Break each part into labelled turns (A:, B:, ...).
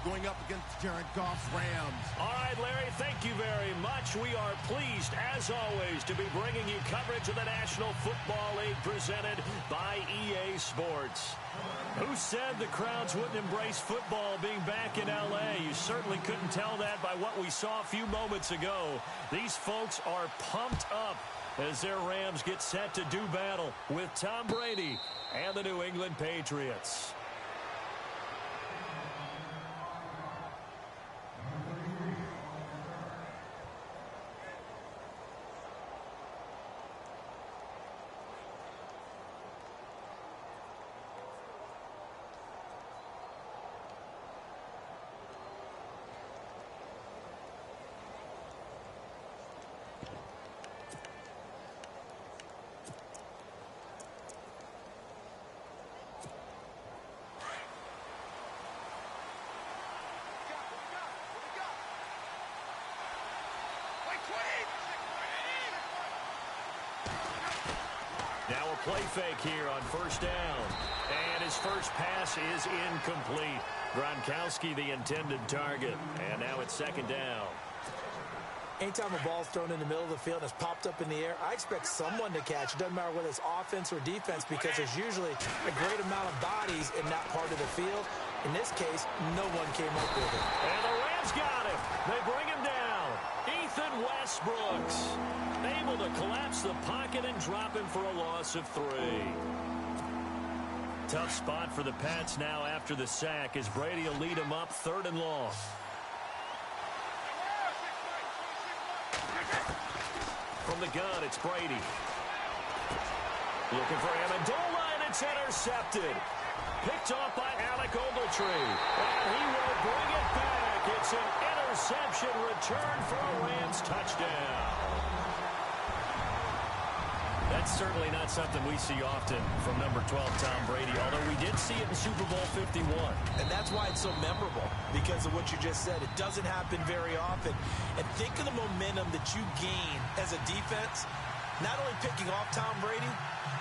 A: going up against Jared Goff's Rams.
B: All right, Larry, thank you very much. We are pleased, as always, to be bringing you coverage of the National Football League presented by EA Sports. Who said the crowds wouldn't embrace football being back in L.A.? You certainly couldn't tell that by what we saw a few moments ago. These folks are pumped up as their Rams get set to do battle with Tom Brady and the New England Patriots. Now a play fake here on first down. And his first pass is incomplete. Gronkowski the intended target. And now it's second down.
C: Anytime a ball's thrown in the middle of the field and it's popped up in the air, I expect someone to catch. It doesn't matter whether it's offense or defense because there's usually a great amount of bodies in that part of the field. In this case, no one came up with it.
B: And the Rams got him. They bring him down. Ethan Westbrooks able to collapse the pocket and drop him for a loss of 3. Tough spot for the Pats now after the sack as Brady will lead him up 3rd and long. From the gun, it's Brady. Looking for Amendola, and it's intercepted. Picked off by Alec Ogletree. And he will bring it back. It's an interception return for a Rams touchdown. That's certainly not something we see often from number 12, Tom Brady, although we did see it in Super Bowl 51.
C: And that's why it's so memorable, because of what you just said. It doesn't happen very often. And think of the momentum that you gain as a defense, not only picking off Tom Brady,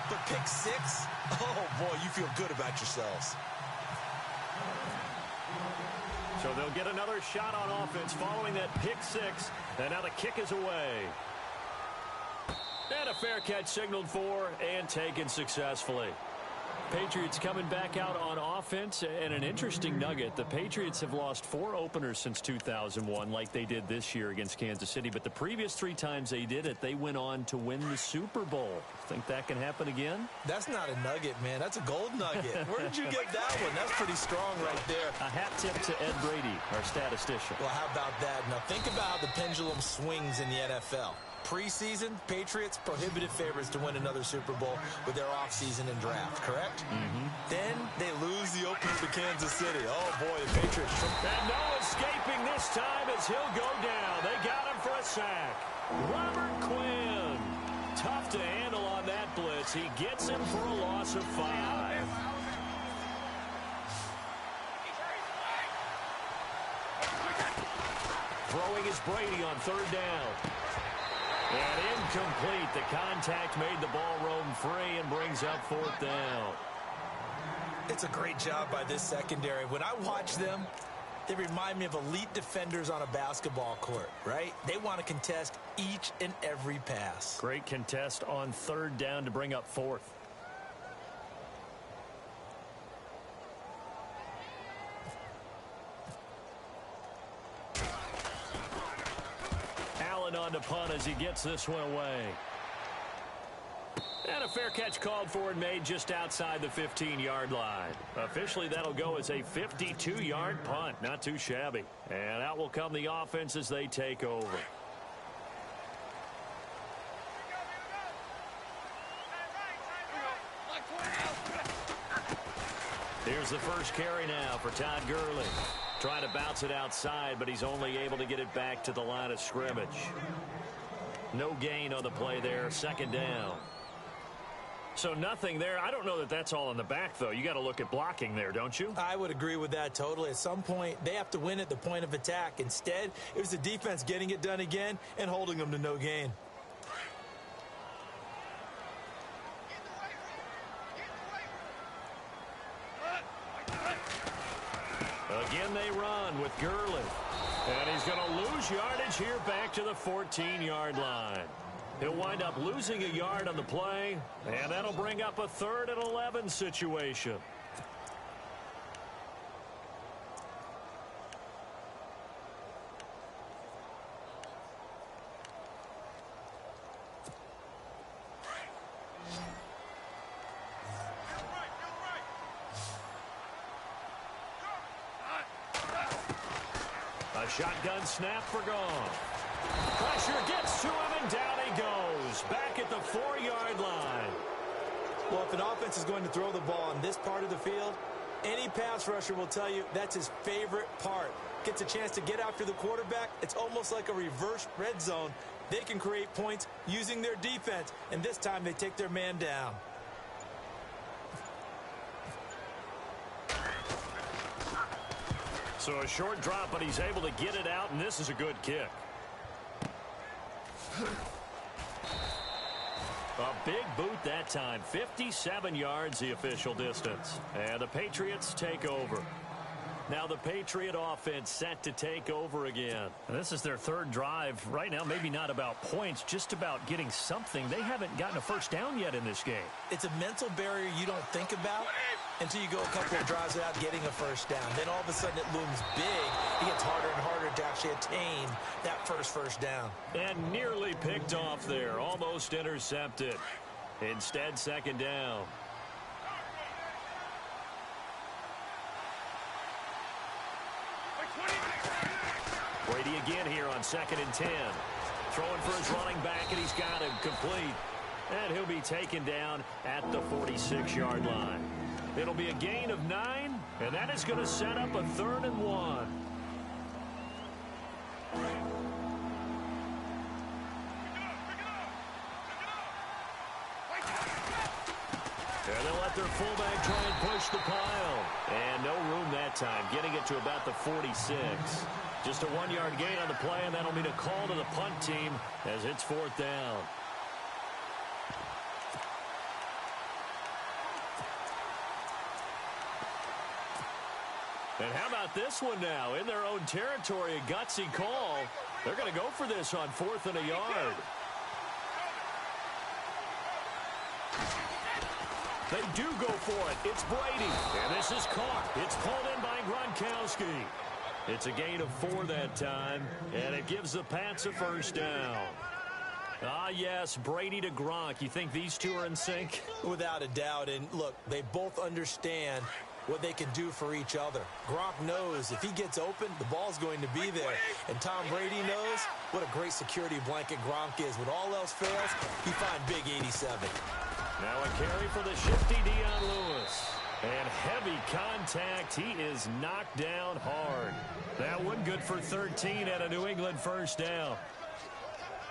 C: but pick 6. Oh, boy, you feel good about yourselves.
B: So they'll get another shot on offense following that pick 6, and now the kick is away. And a fair catch signaled for and taken successfully. Patriots coming back out on offense, and an interesting nugget. The Patriots have lost 4 openers since 2001 like they did this year against Kansas City, but the previous 3 times they did it, they went on to win the Super Bowl. Think that can happen again?
C: That's not a nugget, man. That's a gold nugget. Where did you get that one? That's pretty strong right there.
B: A hat tip to Ed Brady, our statistician.
C: Well, how about that? Now, think about how the pendulum swings in the NFL. Preseason, Patriots prohibited favorites to win another Super Bowl with their offseason and draft, correct? Then they lose the opener to Kansas City. Oh, boy, the Patriots.
B: And no escaping this time as he'll go down. They got him for a sack. Robert Quinn. Tough to handle on that blitz. He gets him for a loss of 5. Throwing is Brady on 3rd down. And incomplete. The contact made the ball roam free and brings up 4th down.
C: It's a great job by this secondary. When I watch them, they remind me of elite defenders on a basketball court, right? They want to contest each and every pass.
B: Great contest on 3rd down to bring up 4th. On to punt as he gets this one away. And a fair catch called for and made just outside the 15-yard line. Officially, that'll go as a 52-yard punt. Not too shabby. And out will come the offense as they take over. Here's the first carry now for Todd Gurley. Trying to bounce it outside, but he's only able to get it back to the line of scrimmage. No gain on the play there. 2nd down. So nothing there. I don't know that that's all in the back, though. You got to look at blocking there, don't you?
C: I would agree with that totally. At some point, they have to win at the point of attack. Instead, it was the defense getting it done again and holding them to no gain.
B: Again, they run with Gurley. And he's going to lose yardage here back to the 14-yard line. He'll wind up losing a yard on the play, and that'll bring up a 3rd and 11 situation. A shotgun snap for Goff. Pressure gets to him, and down he goes. Back at the 4-yard line.
C: Well, if an offense is going to throw the ball on this part of the field, any pass rusher will tell you that's his favorite part. Gets a chance to get after the quarterback. It's almost like a reverse red zone. They can create points using their defense, and this time they take their man down.
B: So a short drop, but he's able to get it out, and this is a good kick. A big boot that time. 57 yards the official distance. And the Patriots take over. Now the Patriot offense set to take over again.
D: And this is their 3rd drive. Right now, maybe not about points, just about getting something. They haven't gotten a first down yet in this game.
C: It's a mental barrier you don't think about until you go a couple of drives without getting a first down. Then all of a sudden it looms big. It gets harder and harder to actually attain that first down.
B: And nearly picked off there. Almost intercepted. Instead, 2nd down. Brady again here on 2nd and 10. Throwing for his running back, and he's got him complete. And he'll be taken down at the 46-yard line. It'll be a gain of 9, and that is going to set up a 3rd and 1. And they'll let their fullback try and push the pile. And no room that time, getting it to about the 46. Just a 1-yard gain on the play, and that'll mean a call to the punt team as it's 4th down. And how about this one now? In their own territory, a gutsy call. They're going to go for this on 4th and a yard. They do go for it. It's Brady. And this is caught. It's pulled in by Gronkowski. It's a gain of 4 that time, and it gives the Pats a first down. Ah, yes, Brady to Gronk. You think these two are in sync?
C: Without a doubt. And look, they both understand what they can do for each other. Gronk knows if he gets open, the ball's going to be there. And Tom Brady knows what a great security blanket Gronk is. When all else fails, he finds big 87.
B: Now a carry for the shifty Dion Lewis. And heavy contact. He is knocked down hard. That one good for 13 and a New England first down.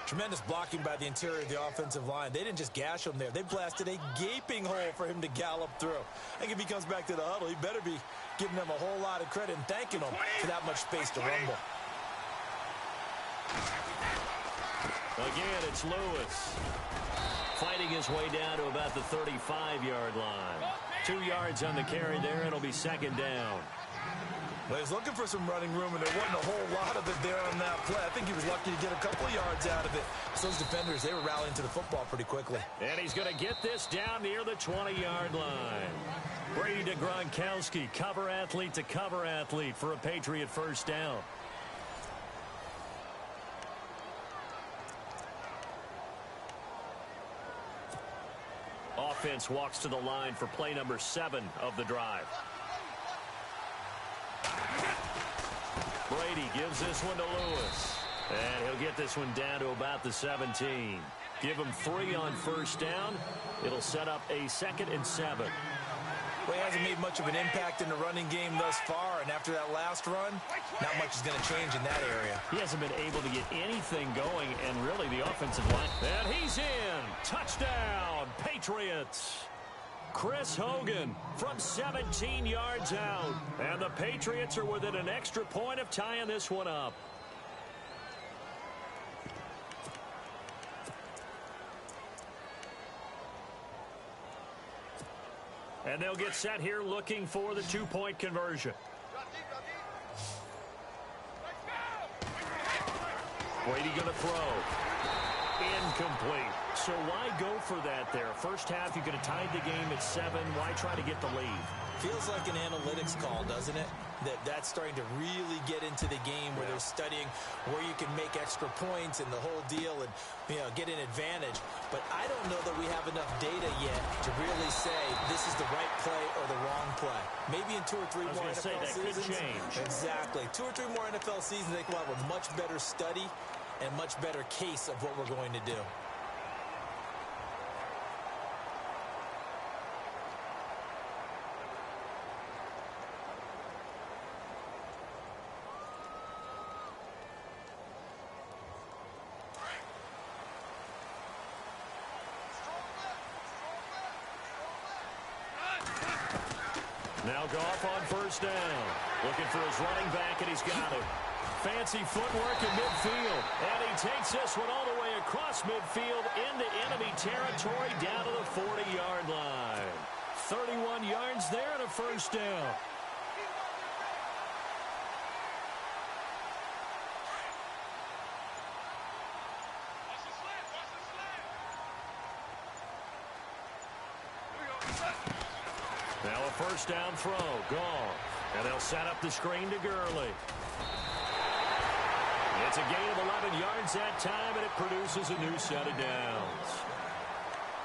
C: Tremendous blocking by the interior of the offensive line. They didn't just gash him there. They blasted a gaping hole for him to gallop through. I think if he comes back to the huddle, he better be giving them a whole lot of credit and thanking them for that much space to rumble.
B: Again, it's Lewis. Fighting his way down to about the 35-yard line. 2 yards on the carry there. It'll be 2nd down.
C: Well, he's looking for some running room, and there wasn't a whole lot of it there on that play. I think he was lucky to get a couple of yards out of it. So those defenders, they were rallying to the football pretty quickly.
B: And he's going to get this down near the 20-yard line. Brady to Gronkowski, cover athlete to cover athlete for a Patriot first down. Offense walks to the line for play number 7 of the drive. Brady gives this one to Lewis. And he'll get this one down to about the 17. Give him 3 on first down. It'll set up a 2nd and 7.
C: Well, he hasn't made much of an impact in the running game thus far, and after that last run, not much is going to change in that area.
B: He hasn't been able to get anything going, and really the offensive line. And he's in. Touchdown, Patriots. Chris Hogan from 17 yards out. And the Patriots are within an extra point of tying this one up. And they'll get set here looking for the 2-point conversion. Brady going to throw. Incomplete. So why go for that there? First half, you could have tied the game at 7. Why try to get the lead?
C: Feels like an analytics call, doesn't it? That's starting to really get into the game where they're studying where you can make extra points and the whole deal and, get an advantage. But I don't know that we have enough data yet to really say this is the right play or the wrong play. Maybe in 2 or 3 more NFL seasons.
B: Could change.
C: Exactly. 2 or 3 more NFL seasons, they will have a much better study and much better case of what we're going to do.
B: Now Goff on first down. Looking for his running back, and he's got it. Fancy footwork in midfield. And he takes this one all the way across midfield into enemy territory down to the 40-yard line. 31 yards there and a first down. Now a first down throw. Gone. And they'll set up the screen to Gurley. It's a gain of 11 yards that time, and it produces a new set of downs.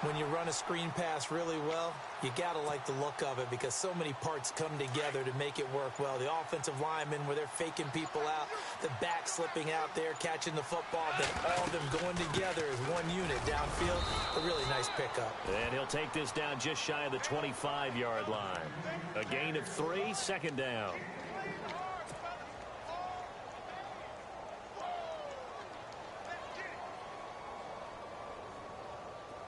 C: When you run a screen pass really well, you got to like the look of it because so many parts come together to make it work well. The offensive linemen, where they're faking people out, the back slipping out there, catching the football, then all of them going together as one unit downfield. A really nice pickup.
B: And he'll take this down just shy of the 25-yard line. A gain of 3, second down.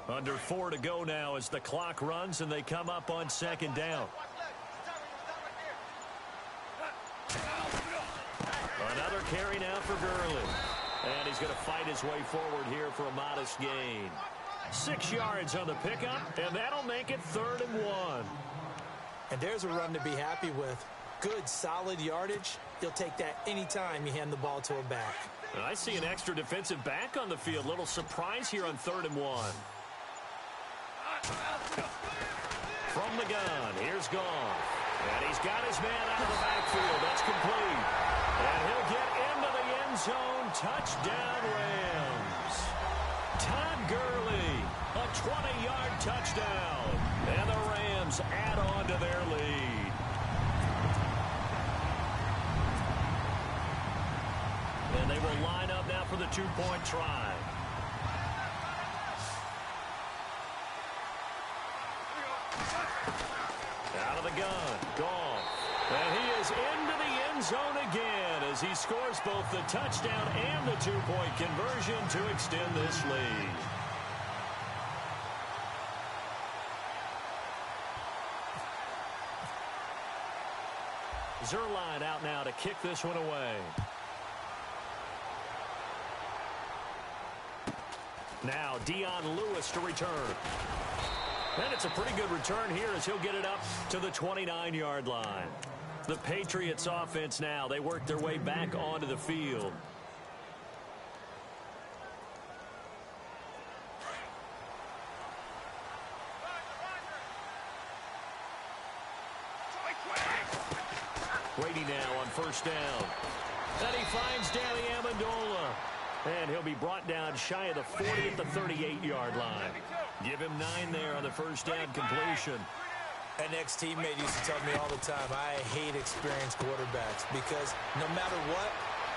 B: Under 4 to go now as the clock runs and they come up on second down. Another carry now for Gurley. And he's going to fight his way forward here for a modest gain. 6 yards on the pickup, and that'll make it 3rd and 1.
C: And there's a run to be happy with. Good, solid yardage. You'll take that anytime you hand the ball to a back.
B: And I see an extra defensive back on the field. Little surprise here on 3rd and 1. From the gun, here's Goff. And he's got his man out of the backfield. That's complete. And he'll get into the end zone. Touchdown, Rams. Todd Gurley, a 20-yard touchdown. And the Rams add on to their lead. And they will line up now for the 2-point try. Out of the gun, Goff. And he is into the end zone again as he scores both the touchdown and the 2-point conversion to extend this lead. Zerline out now to kick this one away. Now Dion Lewis to return. And it's a pretty good return here as he'll get it up to the 29-yard line. The Patriots offense now, they work their way back onto the field. Brady now on first down. And he finds Danny Amendola. And he'll be brought down shy of the 40 at the 38-yard line. Give him 9 there on the first down completion.
C: An ex-teammate used to tell me all the time, I hate experienced quarterbacks because no matter what,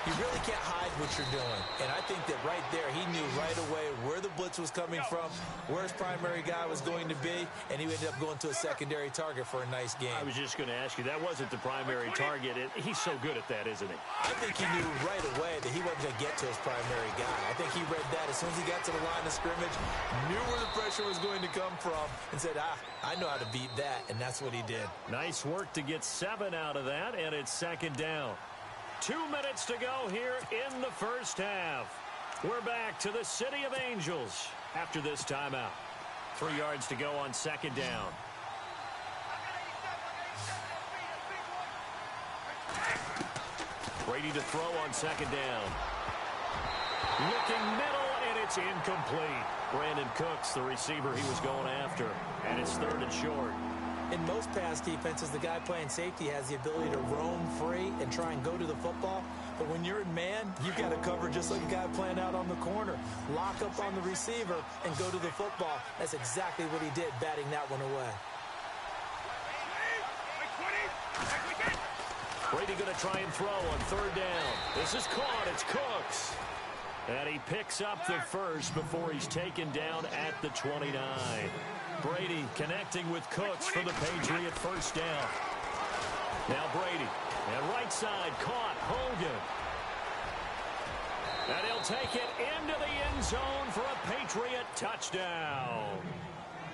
C: you really can't hide what you're doing. And I think that right there, he knew right away where the blitz was coming from, where his primary guy was going to be, and he ended up going to a secondary target for a nice game.
B: I was just going to ask you, that wasn't the primary target. He's so good at that, isn't he?
C: I think he knew right away that he wasn't going to get to his primary guy. I think he read that as soon as he got to the line of scrimmage, knew where the pressure was going to come from, and said, I know how to beat that, and that's what he did.
B: Nice work to get 7 out of that, and it's second down. 2 minutes to go here in the first half. We're back to the City of Angels after this timeout. 3 yards to go on second down. Brady to throw on second down. Looking middle, and it's incomplete. Brandon Cooks, the receiver he was going after. And it's 3rd and short.
C: In most pass defenses, the guy playing safety has the ability to roam free and try and go to the football. But when you're in man, you've got to cover just like a guy playing out on the corner. Lock up on the receiver and go to the football. That's exactly what he did, batting that one away.
B: Brady going to try and throw on 3rd down. This is caught. It's Cooks. And he picks up the first before he's taken down at the 29. Brady connecting with Cooks for the Patriot 1st down. Now Brady. And right side caught. Hogan. And he'll take it into the end zone for a Patriot touchdown.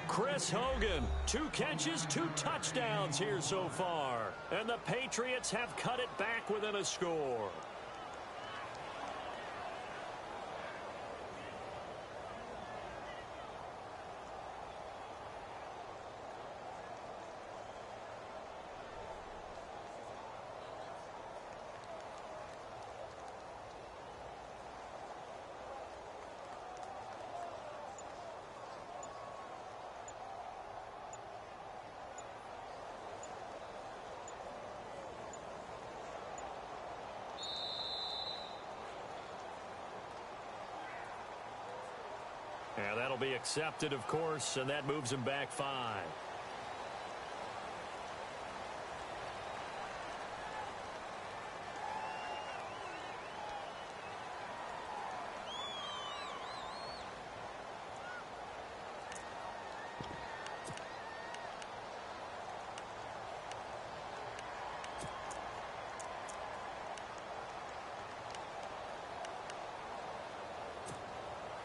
B: Chris Hogan, 2 catches, 2 touchdowns here so far. And the Patriots have cut it back within a score. Yeah, that'll be accepted, of course, and that moves him back 5.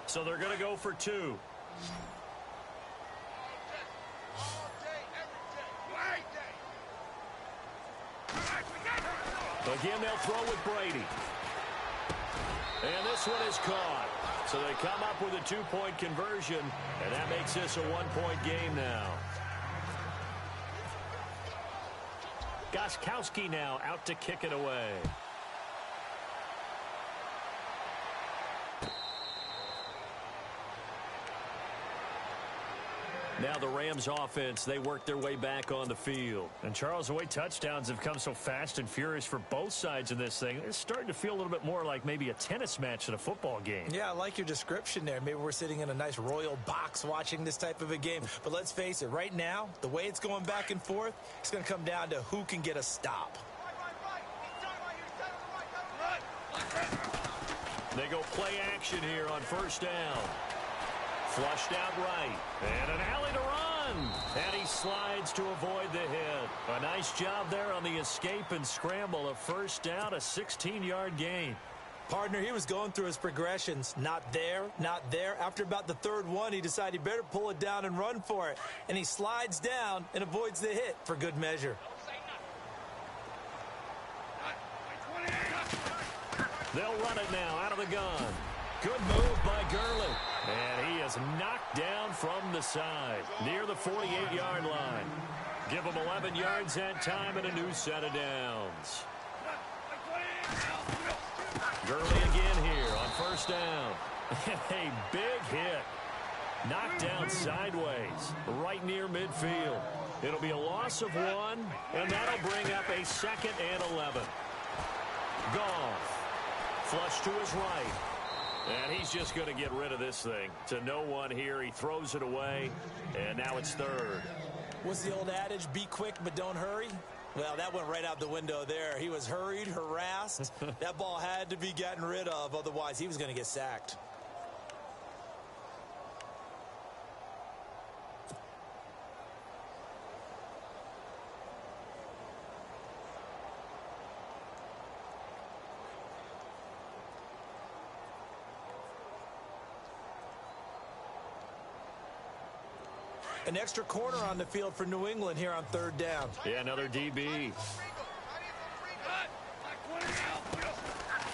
B: So they're going to go for 2. Again, they'll throw with Brady. And this one is caught. So they come up with a 2-point conversion, and that makes this a 1-point game now. Gostkowski now out to kick it away. Now the Rams offense, they work their way back on the field. And Charles, the way touchdowns have come so fast and furious for both sides in this thing, it's starting to feel a little bit more like maybe a tennis match than a football game.
C: Yeah, I like your description there. Maybe we're sitting in a nice royal box watching this type of a game. But let's face it, right now, the way it's going back and forth, it's going to come down to who can get a stop.
B: They go play action here on 1st down. Flushed out right. And an alley to run. And he slides to avoid the hit. A nice job there on the escape and scramble. A 1st down, a 16-yard gain.
C: Partner, he was going through his progressions. Not there, not there. After about the 3rd one, he decided he better pull it down and run for it. And he slides down and avoids the hit for good measure.
B: They'll run it now out of the gun. Good move by Gurley. And he is knocked down from the side near the 48-yard line. Give him 11 yards that time and a new set of downs. Gurley again here on 1st down. A big hit. Knocked down sideways right near midfield. It'll be a loss of 1, and that'll bring up a 2nd and 11. Goff. Flush to his right. And he's just going to get rid of this thing. To no one here. He throws it away. And now it's 3rd.
C: What's the old adage? Be quick, but don't hurry. Well, that went right out the window there. He was hurried, harassed. That ball had to be gotten rid of. Otherwise, he was going to get sacked. An extra corner on the field for New England here on 3rd down.
B: Yeah, another DB.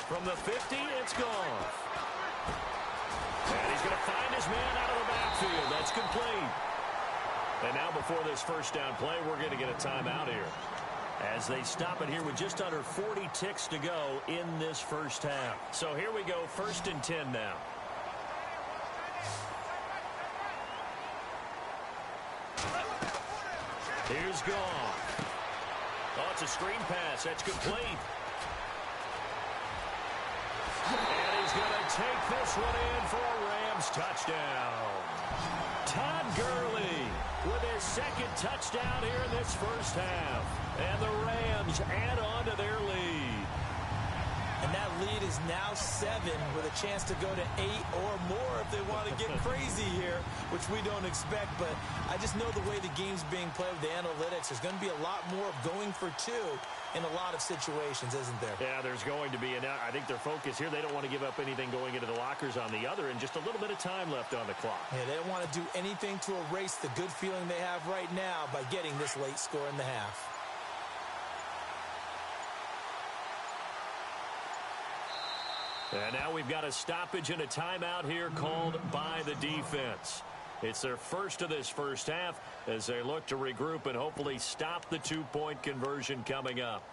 B: From the 50, it's Goff. And he's going to find his man out of the backfield. That's complete. And now before this 1st down play, we're going to get a timeout here.
D: as they stop it here with just under 40 ticks to go in this first half. So here we go, 1st and 10 now. Here's Goff. Oh, it's a screen pass. That's complete. And he's going to take this one in for a Rams touchdown. Todd Gurley with his 2nd touchdown here in this first half. And the Rams add on to their lead.
C: And that lead is now 7 with a chance to go to 8 or more if they want to get crazy here, which we don't expect. But I just know the way the game's being played with the analytics, there's going to be a lot more of going for 2 in a lot of situations, isn't there?
D: Yeah, there's going to be. And I think their focus here, they don't want to give up anything going into the lockers on the other, and just a little bit of time left on the clock.
C: Yeah, they don't want to do anything to erase the good feeling they have right now by getting this late score in the half.
D: And now we've got a stoppage and a timeout here called by the defense. It's their first of this first half as they look to regroup and hopefully stop the 2-point conversion coming up.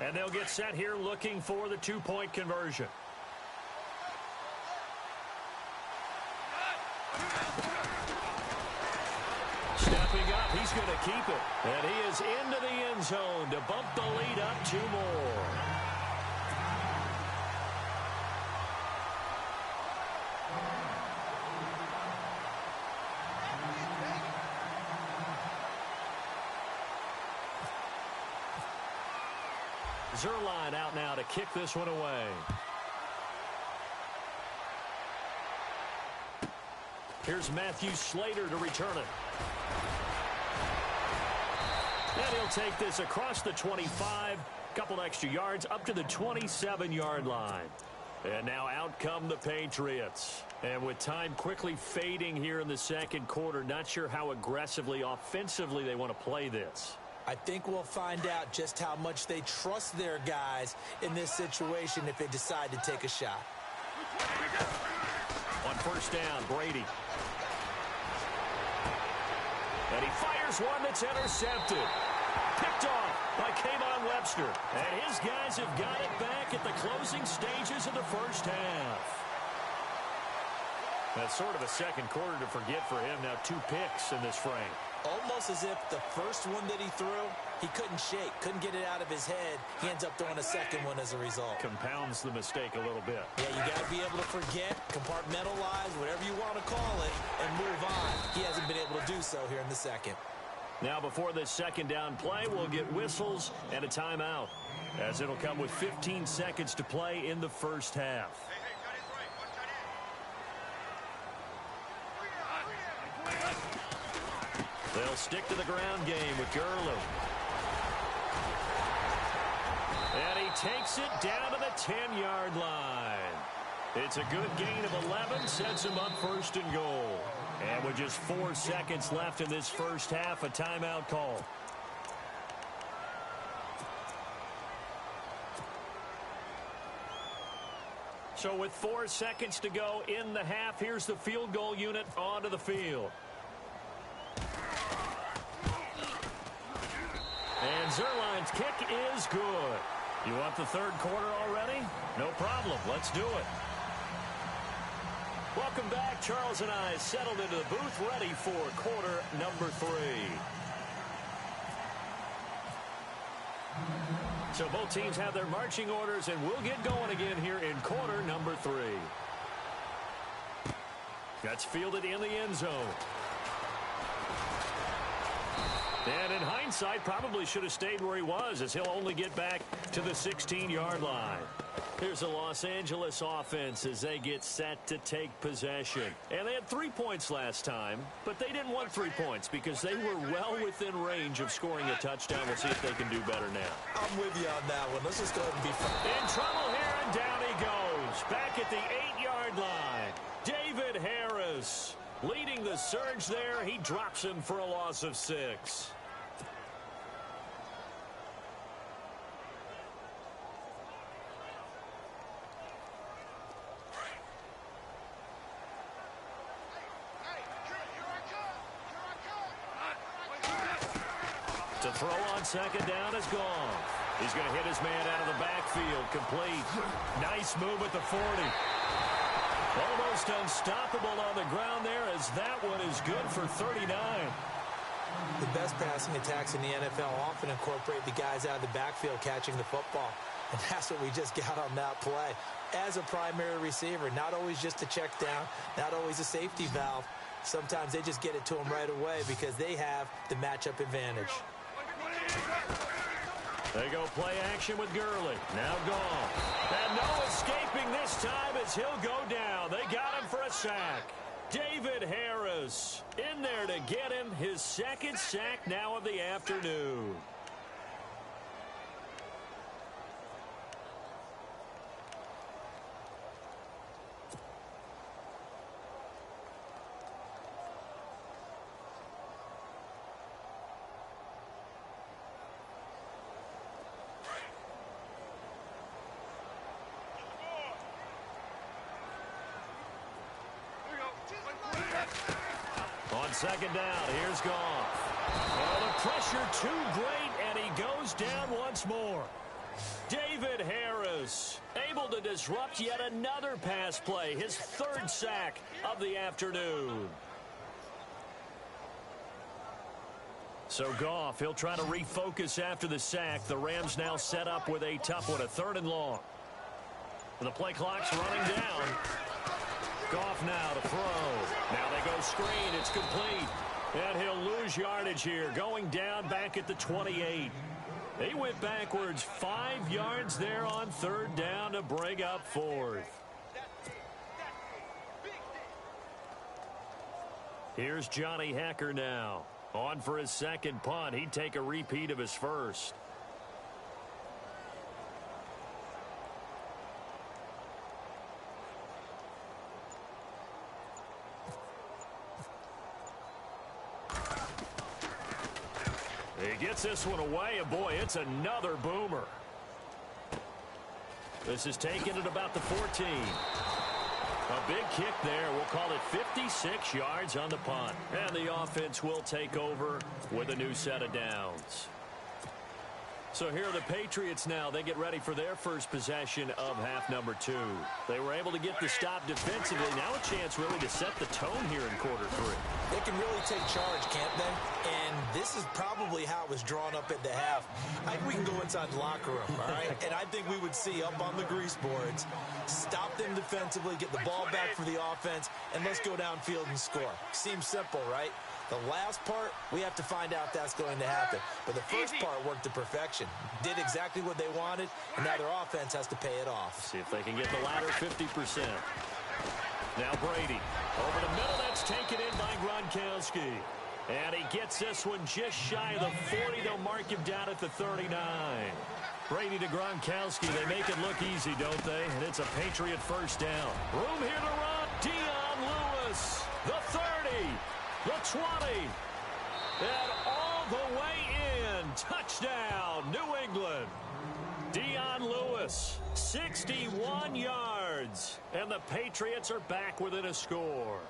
D: And they'll get set here looking for the 2-point conversion. Stepping up, he's going to keep it. And he is into the end zone to bump the lead up 2 more. Zerline out now to kick this one away. Here's Matthew Slater to return it. And he'll take this across the 25, couple extra yards up to the 27-yard line. And now out come the Patriots. And with time quickly fading here in the second quarter, not sure how aggressively, offensively they want to play this.
C: I think we'll find out just how much they trust their guys in this situation if they decide to take a shot.
D: On first down, Brady. And he fires one that's intercepted. Picked off by Kayvon Webster. And his guys have got it back at the closing stages of the first half. That's sort of a second quarter to forget for him. Now 2 picks in this frame.
C: Almost as if the first one that he threw, he couldn't shake, couldn't get it out of his head. He ends up throwing a second one as a result.
D: Compounds the mistake a little bit.
C: Yeah, you got to be able to forget, compartmentalize, whatever you want to call it, and move on. He hasn't been able to do so here in the second.
D: Now before this second down play, we'll get whistles and a timeout, as it'll come with 15 seconds to play in the first half. They'll stick to the ground game with Gurley. And he takes it down to the 10-yard line. It's a good gain of 11, sets him up 1st and goal. And with just 4 seconds left in this first half, a timeout call. So with 4 seconds to go in the half, here's the field goal unit onto the field. And Zerline's kick is good. You want the third quarter already? No problem. Let's do it. Welcome back. Charles and I settled into the booth, ready for quarter number 3. So both teams have their marching orders, and we'll get going again here in quarter number 3. That's fielded in the end zone. And in hindsight, probably should have stayed where he was, as he'll only get back to the 16-yard line. Here's the Los Angeles offense as they get set to take possession. And they had 3 points last time, but they didn't want 3 points because they were well within range of scoring a touchdown. We'll see if they can do better now.
C: I'm with you on that one. Let's just go ahead and be fun.
D: In trouble here, and down he goes.
B: back at the 8-yard line. David Harris leading the surge there. He drops him for a loss of 6. To throw on second down is gone. He's going to hit his man out of the backfield. Complete. Nice move at the 40. Almost unstoppable on the ground there, as that one is good for 39.
C: The best passing attacks in the NFL often incorporate the guys out of the backfield catching the football. And that's what we just got on that play. As a primary receiver, not always just a check down, not always a safety valve. Sometimes they just get it to them right away because they have the matchup advantage.
B: They go play action with Gurley. Now gone. And no escaping this time as he'll go down. They got him for a sack. David Harris in there to get him his second sack now of the afternoon. On second down, here's Goff. Oh, the pressure too great, and he goes down once more. David Harris able to disrupt yet another pass play, his third sack of the afternoon. So Goff, he'll try to refocus after the sack. The Rams now set up with a tough one, a 3rd and long. The play clock's running down. Goff now to throw. Now they go screen. It's complete. And he'll lose yardage here, going down back at the 28. He went backwards 5 yards there on 3rd down to bring up 4th. Here's Johnny Hekker now. On for his second punt. He'd take a repeat of his first. He gets this one away, and boy, it's another boomer. This is taken at about the 14. A big kick there. We'll call it 56 yards on the punt. And the offense will take over with a new set of downs. So here are the Patriots now. They get ready for their first possession of half number 2. They were able to get the stop defensively. Now a chance really to set the tone here in quarter 3.
C: They can really take charge, can't they? And this is probably how it was drawn up at the half. I think we can go inside the locker room, all right? And I think we would see up on the grease boards, stop them defensively, get the ball back for the offense, and let's go downfield and score. Seems simple, right? The last part, we have to find out if that's going to happen. But the first part worked to perfection. Did exactly what they wanted, and now their offense has to pay it off.
B: See if they can get the latter 50%. Now Brady. Over the middle, that's taken in by Gronkowski. And he gets this one just shy of the 40. They'll mark him down at the 39. Brady to Gronkowski. They make it look easy, don't they? And it's a Patriot first down. Room here to run. Dion Lewis. The 30. The 20. And all the way in. Touchdown, New England. Dion Lewis, 61 yards. And the Patriots are back within a score.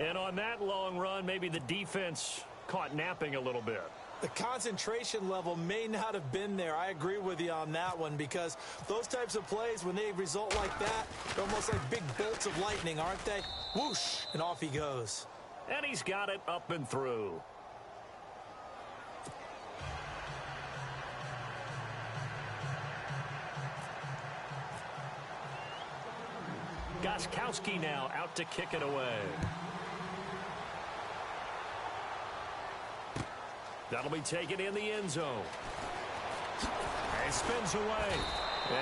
B: And on that long run, maybe the defense caught napping a little bit.
C: The concentration level may not have been there. I agree with you on that one, because those types of plays, when they result like that, they're almost like big bolts of lightning, aren't they? Whoosh, and off he goes.
B: And he's got it up and through. Gostkowski now out to kick it away. That'll be taken in the end zone. And spins away.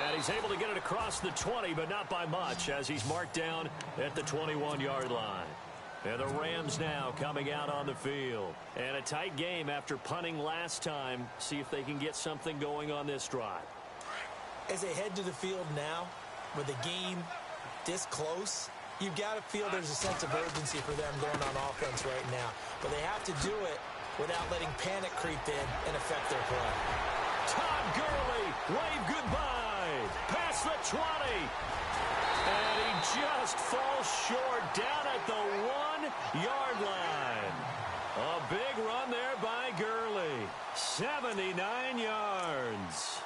B: And he's able to get it across the 20, but not by much, as he's marked down at the 21-yard line. And the Rams now coming out on the field. And a tight game after punting last time. See if they can get something going on this drive.
C: As they head to the field now, with a game this close, you've got to feel there's a sense of urgency for them going on offense right now. But they have to do it without letting panic creep in and affect their play.
B: Todd Gurley, wave goodbye. Past the 20. And he just falls short down at the 1-yard line. A big run there by Gurley. 79 yards.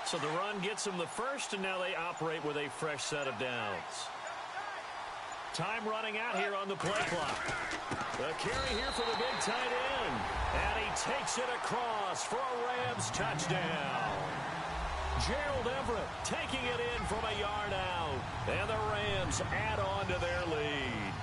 B: So the run gets them the first, and now they operate with a fresh set of downs. Time running out here on the play clock. The carry here for the big tight end. And he takes it across for a Rams touchdown. Gerald Everett taking it in from a yard out. And the Rams add on to their lead.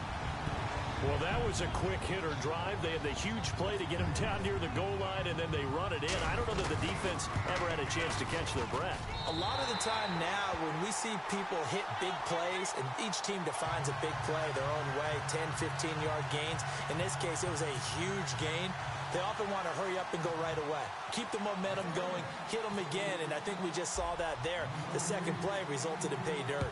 B: Well, that was a quick hitter drive. They had the huge play to get him down near the goal line, and then they run it in. I don't know that the defense ever had a chance to catch their breath.
C: A lot of the time now when we see people hit big plays, and each team defines a big play their own way, 10, 15-yard gains. In this case, it was a huge gain. They often want to hurry up and go right away. Keep the momentum going, hit them again, and I think we just saw that there. The second play resulted in pay dirt.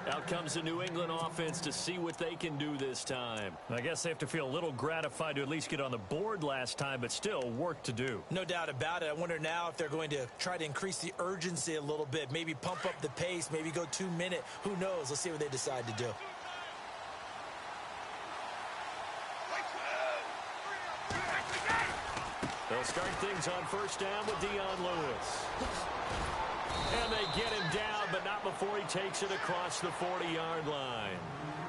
B: Out comes the New England offense to see what they can do this time. I guess they have to feel a little gratified to at least get on the board last time, but still work to do.
C: No doubt about it. I wonder now if they're going to try to increase the urgency a little bit, maybe pump up the pace, maybe go 2-minute. Who knows? Let's see what they decide to do.
B: They'll start things on first down with Dion Lewis. And they get him down, but not before he takes it across the 40-yard line.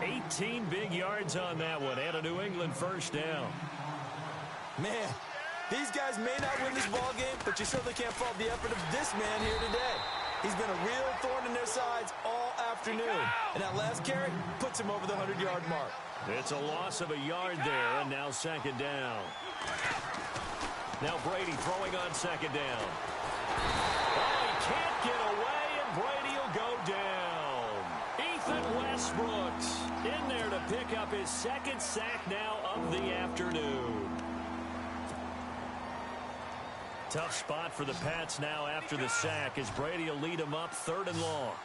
B: 18 big yards on that one, and a New England first down.
C: Man, these guys may not win this ball game, but you certainly can't fault the effort of this man here today. He's been a real thorn in their sides all afternoon. And that last carry puts him over the 100-yard mark.
B: It's a loss of a yard there, and now second down. Now Brady throwing on second down. Can't get away, and Brady will go down. Ethan Westbrook's in there to pick up his second sack now of the afternoon. Tough spot for the Pats now after the sack as Brady will lead them up 3rd and long.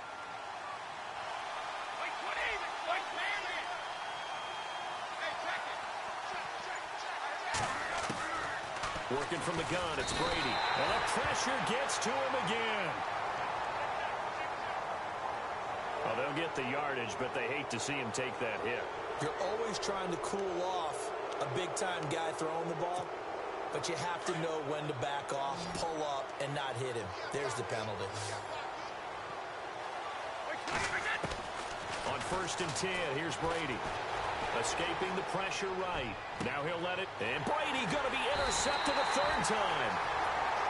B: Working from the gun, it's Brady. And the pressure gets to him again. Well, they'll get the yardage, but they hate to see him take that hit.
C: You're always trying to cool off a big-time guy throwing the ball, but you have to know when to back off, pull up, and not hit him. There's the penalty.
B: On 1st and 10, here's Brady. Escaping the pressure right. Now he'll let it. And Brady going to be intercepted a 3rd time.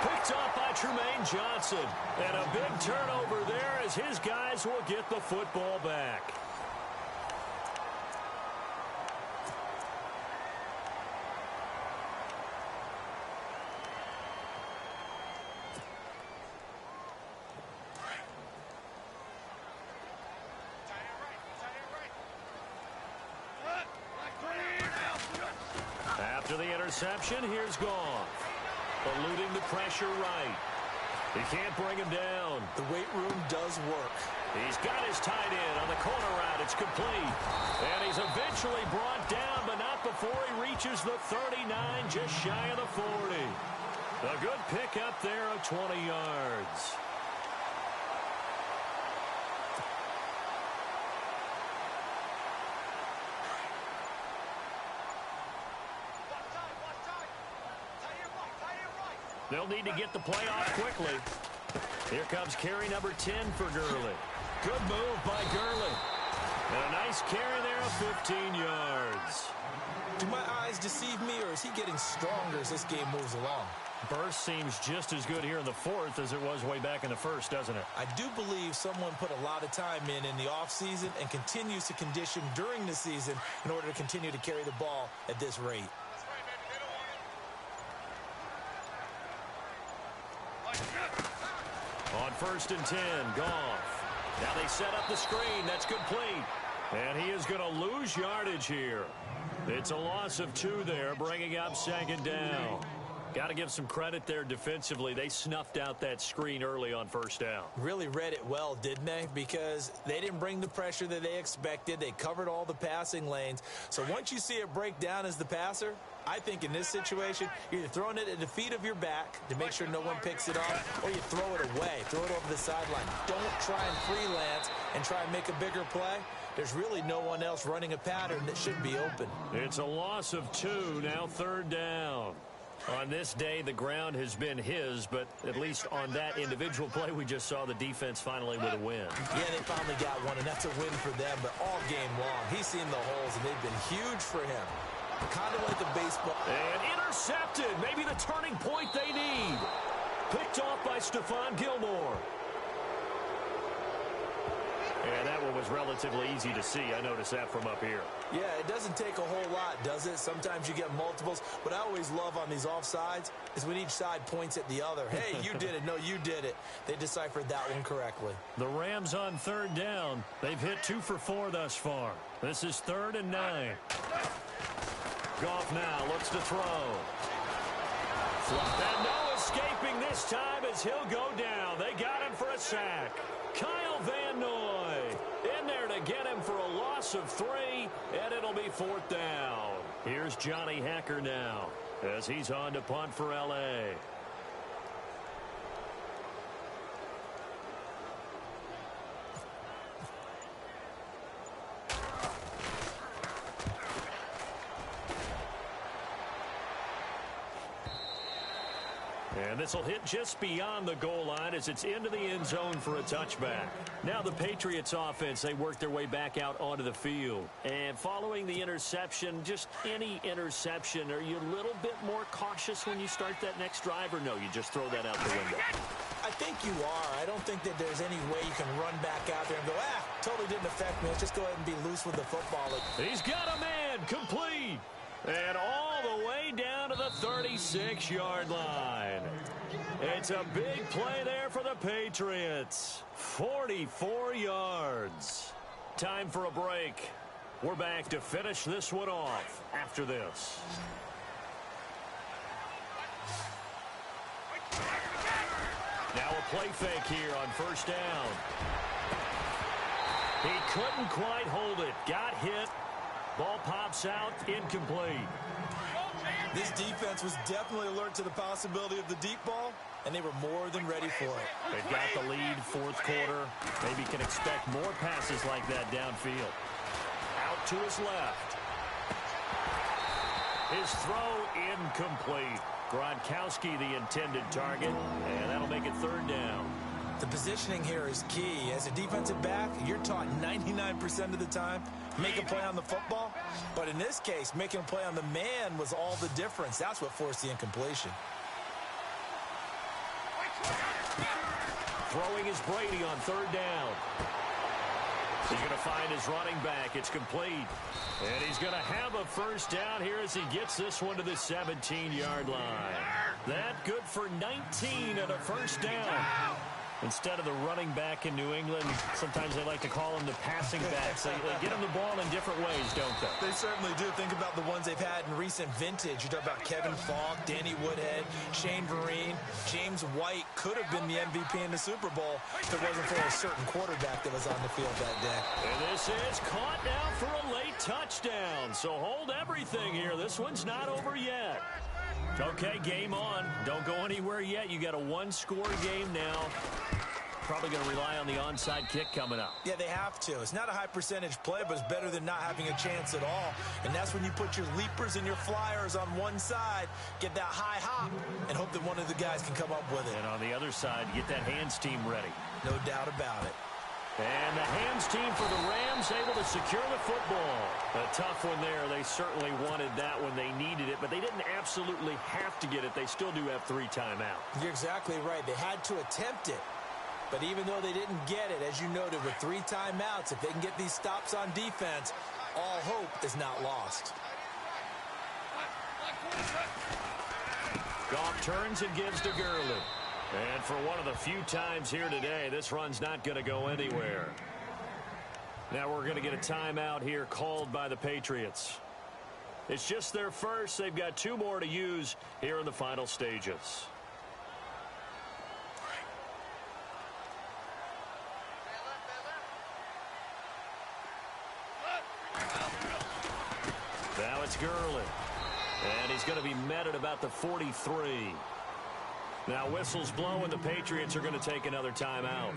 B: Picked off by Tremaine Johnson. And a big turnover there as his guys will get the football back. After the interception, here's Goff. Eluding the pressure right. He can't bring him down.
C: The weight room does work.
B: He's got his tight end on the corner route. It's complete. And he's eventually brought down, but not before he reaches the 39, just shy of the 40. A good pickup there of 20 yards. They'll need to get the play off quickly. Here comes carry number 10 for Gurley. Good move by Gurley. And a nice carry there of 15 yards.
C: Do my eyes deceive me, or is he getting stronger as this game moves along?
B: Burst seems just as good here in the 4th as it was way back in the 1st, doesn't it?
C: I do believe someone put a lot of time in the offseason and continues to condition during the season in order to continue to carry the ball at this rate.
B: On 1st and 10, Goff.
D: Now they set up the screen. That's complete. And he is going to lose yardage here. It's a loss of 2 there, bringing up 2nd down. Got to give some credit there defensively. They snuffed out that screen early on 1st down.
C: Really read it well, didn't they? Because they didn't bring the pressure that they expected. They covered all the passing lanes. So once you see it break down as the passer, I think in this situation, you're either throwing it at the feet of your back to make sure no one picks it off, or you throw it away, throw it over the sideline. Don't try and freelance and try and make a bigger play. There's really no one else running a pattern that should be open.
D: It's a loss of 2, now 3rd down. On this day, the ground has been his, but at least on that individual play, we just saw the defense finally with a win.
C: Yeah, they finally got one, and that's a win for them, but all game long, he's seen the holes, and they've been huge for him. Kind of like a baseball.
D: And intercepted. Maybe the turning point they need. Picked off by Stephon Gilmore. And that one was relatively easy to see. I noticed that from up here.
C: Yeah, it doesn't take a whole lot, does it? Sometimes you get multiples. What I always love on these offsides is when each side points at the other. Hey, you did it. No, you did it. They deciphered that one correctly.
D: The Rams on 3rd down. They've hit 2 for 4 thus far. This is 3rd and 9. Goff now looks to throw. And no escaping this time as he'll go down. They got him for a sack. Kyle Van Noy in there to get him for a loss of 3, and it'll be 4th down. Here's Johnny Hacker now as he's on to punt for L.A. And this will hit just beyond the goal line as it's into the end zone for a touchback. Now the Patriots offense, they work their way back out onto the field. And following the interception, just any interception, are you a little bit more cautious when you start that next drive, or no, you just throw that out the window?
C: I think you are. I don't think that there's any way you can run back out there and go, totally didn't affect me. Let's just go ahead and be loose with the football.
D: He's got a man, complete. And all the way down to the 36-yard line. It's a big play there for the Patriots. 44 yards. Time for a break. We're back to finish this one off after this. Now a play fake here on 1st down. He couldn't quite hold it. Got hit. Ball pops out, incomplete.
C: This defense was definitely alert to the possibility of the deep ball, and they were more than ready for it.
D: They've got the lead, 4th quarter. Maybe can expect more passes like that downfield. Out to his left. His throw incomplete. Gronkowski the intended target, and that'll make it 3rd down.
C: The positioning here is key. As a defensive back, you're taught 99% of the time, make a play on the football. But in this case, making a play on the man was all the difference. That's what forced the incompletion.
D: Throwing is Brady on 3rd down. He's going to find his running back. It's complete. And he's going to have a 1st down here as he gets this one to the 17-yard line. That good for 19 and a 1st down. Instead of the running back in New England, sometimes they like to call them the passing backs. They get them the ball in different ways, don't they?
C: They certainly do. Think about the ones they've had in recent vintage. You talk about Kevin Falk, Danny Woodhead, Shane Vereen. James White could have been the MVP in the Super Bowl if it wasn't for a certain quarterback that was on the field that day.
D: And this is caught now for a late touchdown. So hold everything here. This one's not over yet. Okay, game on. Don't go anywhere yet. You got a 1-score game now. Probably going to rely on the onside kick coming up.
C: Yeah, they have to. It's not a high percentage play, but it's better than not having a chance at all. And that's when you put your leapers and your flyers on one side, get that high hop, and hope that one of the guys can come up with it.
D: And on the other side, get that hands team ready.
C: No doubt about it.
D: And the hands team for the Rams able to secure the football. A tough one there. They certainly wanted that when they needed it, but they didn't absolutely have to get it. They still do have 3 timeouts.
C: You're exactly right. They had to attempt it. But even though they didn't get it, as you noted, with 3 timeouts, if they can get these stops on defense, all hope is not lost.
D: Goff turns and gives to Gurley. And for one of the few times here today, this run's not going to go anywhere. Now we're going to get a timeout here called by the Patriots. It's just their first. They've got 2 more to use here in the final stages. Now it's Gurley. And he's going to be met at about the 43. Now whistles blow and the Patriots are going to take another timeout.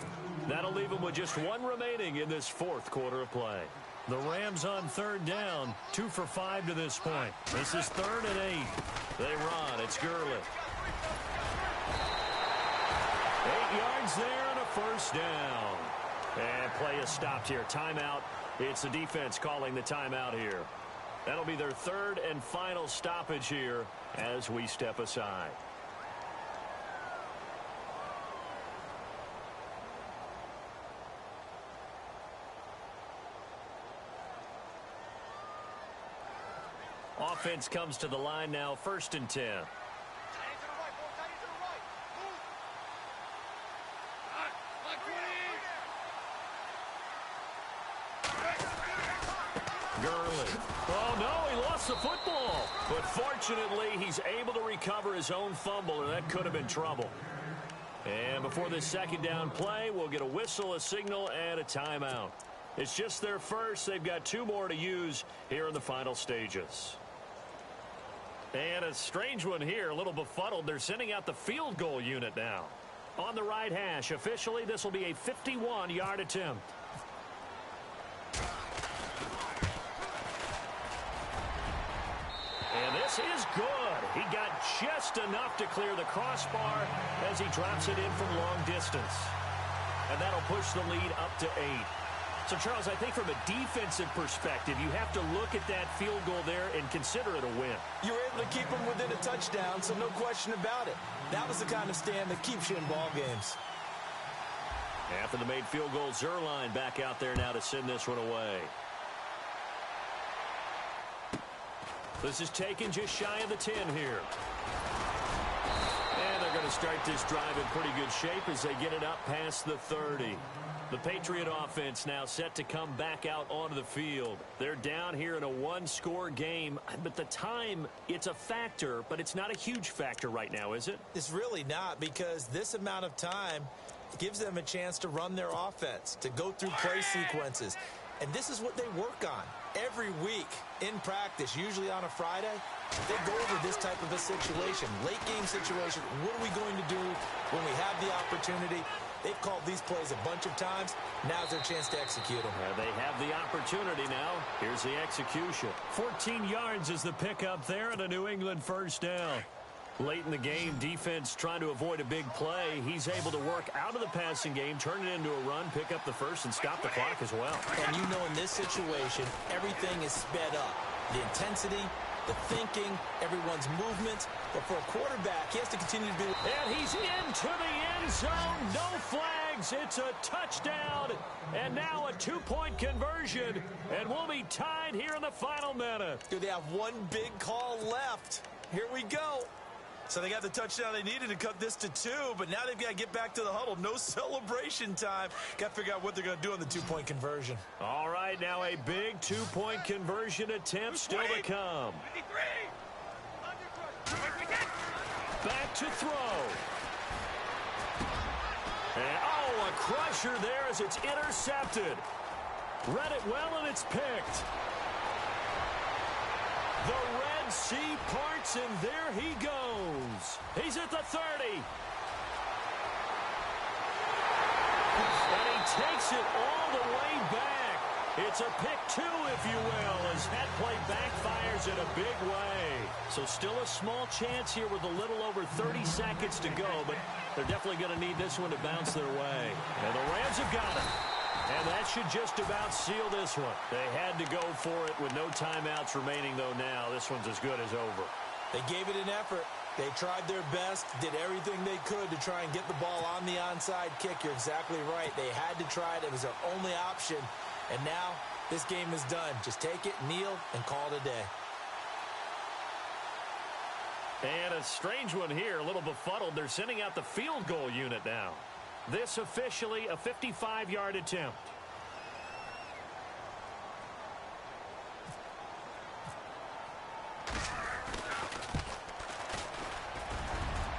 D: That'll leave them with just 1 remaining in this 4th quarter of play. The Rams on 3rd down, 2 for 5 to this point. This is 3rd and 8. They run. It's Gurley. 8 yards there and a first down. And play is stopped here. Timeout. It's the defense calling the timeout here. That'll be their 3rd and final stoppage here as we step aside. Offense comes to the line now, 1st and 10. Gurley. Oh, no, he lost the football. But fortunately, he's able to recover his own fumble, and that could have been trouble. And before this 2nd down play, we'll get a whistle, a signal, and a timeout. It's just their first. They've got 2 more to use here in the final stages. And a strange one here, a little befuddled. They're sending out the field goal unit now. On the right hash, officially, this will be a 51-yard attempt. And this is good. He got just enough to clear the crossbar as he drops it in from long distance. And that'll push the lead up to 8. So, Charles, I think from a defensive perspective, you have to look at that field goal there and consider it a win.
C: You were able to keep them within a touchdown, so no question about it. That was the kind of stand that keeps you in ball games.
D: After the made field goal, Zerline back out there now to send this one away. This is taken just shy of the 10 here. And they're going to start this drive in pretty good shape as they get it up past the 30. The Patriot offense now set to come back out onto the field. They're down here in a 1-score game, but the time, it's a factor, but it's not a huge factor right now, is it?
C: It's really not, because this amount of time gives them a chance to run their offense, to go through play sequences. And this is what they work on every week in practice, usually on a Friday. They go over this type of a situation, late game situation. What are we going to do when we have the opportunity? They've called these plays a bunch of times. Now's their chance to execute them.
D: They have the opportunity now. Here's the execution. 14 yards is the pickup there and a New England first down. Late in the game, defense trying to avoid a big play. He's able to work out of the passing game, turn it into a run, pick up the first, and stop the clock as well.
C: And you know in this situation, everything is sped up. The intensity, the thinking, everyone's movement. But for a quarterback, he has to continue to be...
D: And he's into the end zone. No flags. It's a touchdown. And now a 2-point conversion. And we'll be tied here in the final minute.
C: Do they have one big call left? Here we go. So they got the touchdown they needed to cut this to 2, but now they've got to get back to the huddle. No celebration time. Got to figure out what they're going to do on the 2-point conversion.
D: All right, now a big 2-point conversion attempt still to come. Back to throw. And, a crusher there as it's intercepted. Read it well, and it's picked. The Red Sea parts, and there he goes. He's at the 30. And he takes it all the way back. It's a pick 2, if you will, as that play backfires in a big way. So still a small chance here with a little over 30 seconds to go, but they're definitely going to need this one to bounce their way. And the Rams have got it. And that should just about seal this one. They had to go for it with no timeouts remaining, though now. This one's as good as over.
C: They gave it an effort. They tried their best, did everything they could to try and get the ball on the onside kick. You're exactly right. They had to try it. It was their only option. And now this game is done. Just take it, kneel, and call it a day.
D: And a strange one here, a little befuddled. They're sending out the field goal unit now. This officially a 55-yard attempt.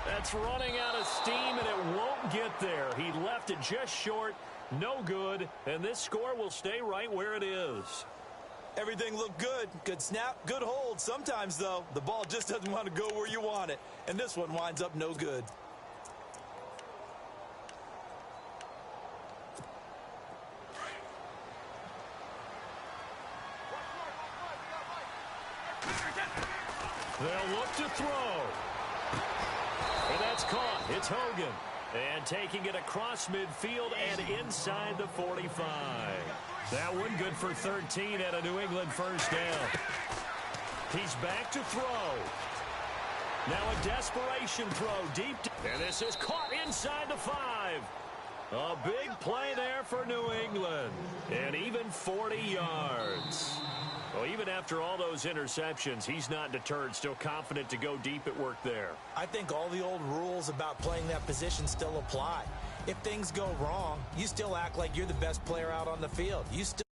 D: That's running out of steam, and it won't get there. He left it just short, no good, and this score will stay right where it is.
C: Everything looked good. Good snap, good hold. Sometimes, though, the ball just doesn't want to go where you want it. And this one winds up no good.
D: They'll look to throw. And that's caught. It's Hogan. And taking it across midfield and inside the 45. That one good for 13 at a New England first down. He's back to throw. Now a desperation throw deep. And this is caught inside the 5. A big play there for New England. And even 40 yards. Well, even after all those interceptions, he's not deterred, still confident to go deep at work there.
C: I think all the old rules about playing that position still apply. If things go wrong, you still act like you're the best player out on the field. You still